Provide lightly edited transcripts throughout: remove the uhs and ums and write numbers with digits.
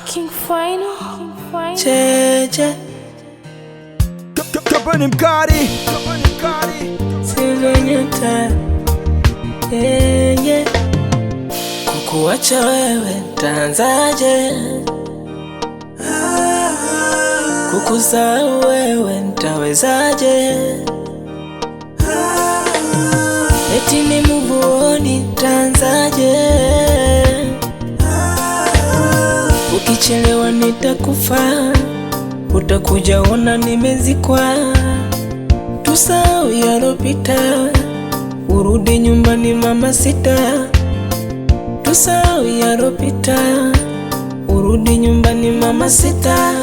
King Final. Cheche Kabani mkari Silva nyota kukuacha wewe ntaanzaje? Kukusahau wewe ntawezaje? Eti ni muvuoni ntaanzaje? Ukichelewa nitakufa, utakuja ona nimezikwa. Tusahau yalopita, urudi nyumbani mama sita. Tusahau yalopita, urudi nyumbani mama sita.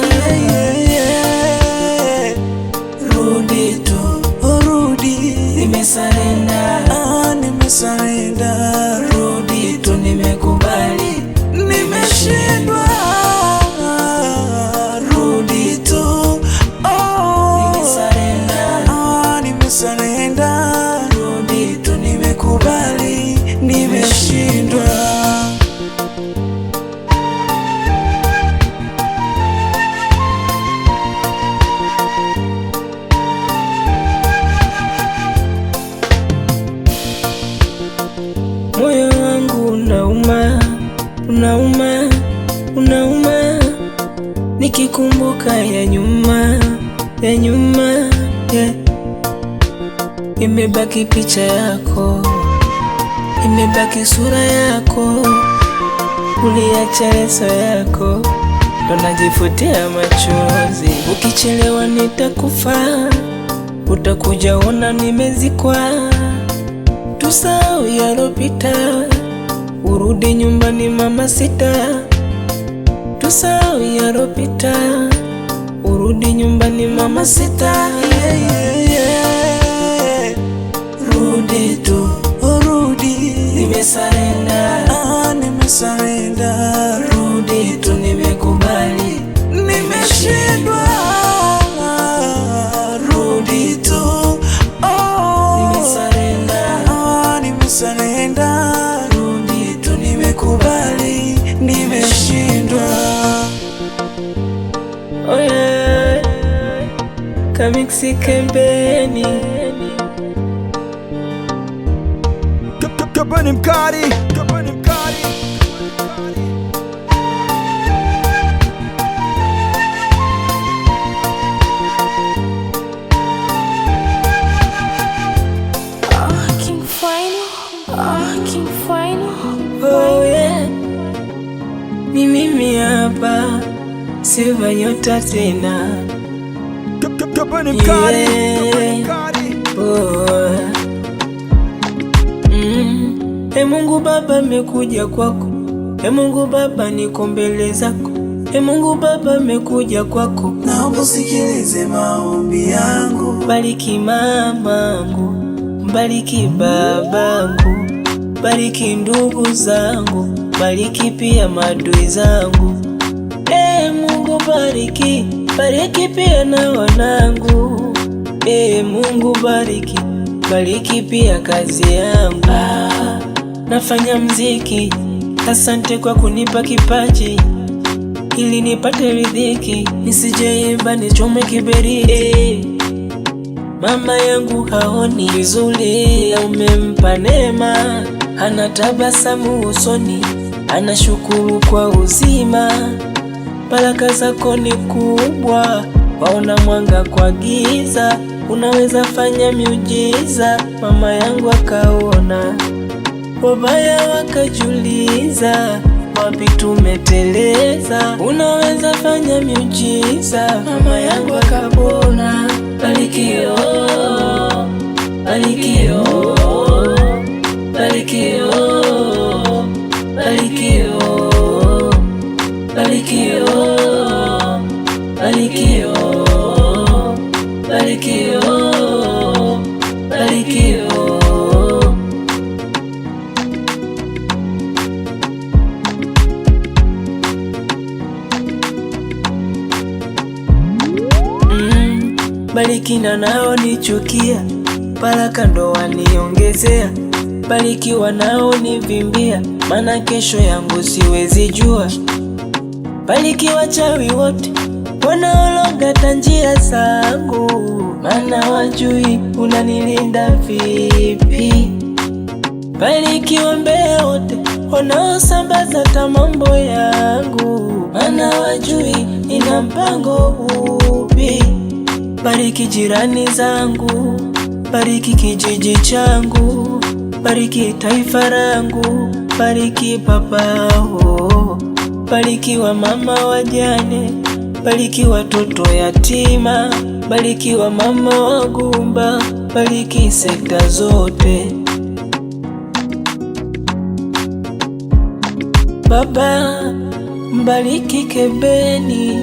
Rudi tu, Rudi, nimesarenda. nimesarenda. Rudi tu, nimekubali, Nimeshindwa. Rudi tu, nimesarenda. nimesarenda. Rudi tu, nimekubali, Nimeshindwa. Moyo wangu unauma, unauma, unauma, nikikumbuka ya nyuma, ya nyuma, yeah. Imebaki picha yako, imebaki sura yako, uliacha leso yako, ndo najifutia machozi. Ukichelewa nitakufa, utakuja ona nimezikwa. Tusahau yalopita, urudi nyumbani mama sita. Tusahau yalopita, urudi nyumbani mama sita. Rudi tu, Rudi, nimesarenda. nimesarenda. Rudi tu, nimekubali, Nimeshindwa. Rudi tu, nimesarenda. nimesarenda. Rudi tu, nimekubali, Nimeshindwa. oh yeah. Kamixi kembeni, Kabani mkari King Final. King Final. oh yeah. Ni mimi hapa, Silva nyota tena, Kabani mkari yeah. Oh. E Mungu Baba, mekuja kwako. E Mungu Baba, niko mbele zako. E Mungu Baba, mekuja kwako. naomba usikilize maombi yangu. Bariki mamangu, bariki babangu, bariki ndugu zangu, bariki pia madui zangu. E Mungu bariki, bariki pia na wanangu. E Mungu bariki, bariki pia kazi yangu. Nafanya mziki, asante kwa kunipa kipaji ili nipate riziki, nisijeiba nichome kiberiti. Mama yangu haoni vizuri, umempa neema, ana tabasamu usoni, anashukuru kwa uzima. Baraka zako ni kubwa, waona mwanga kwa giza, unaweza fanya miujiza. Mama yangu akaona, wabaya wakajuliza, wapi tumeteleza, unaweza fanya miujiza. Mama yangu akapona. Barikio, barikio, barikio, barikio, barikio, barikio, barikio, barikio. Bariki na nao nichukia, baraka ndo waniongezea. Bariki wanao nivimbia, maana kesho yangu siwezi jua. bariki wachawi wote wanaologata njia zangu, maana wajui unanilinda vipi. Bariki wambea wote wanaosambaza ta mambo yangu, maana wajui nina mpango upi. Bariki jirani zangu, bariki kijiji changu, bariki taifa langu, bariki babao, bariki wa mama wajane, bariki watoto yatima, bariki wa mama wagumba, bariki sekta zote. Baba, mbariki Kebeni,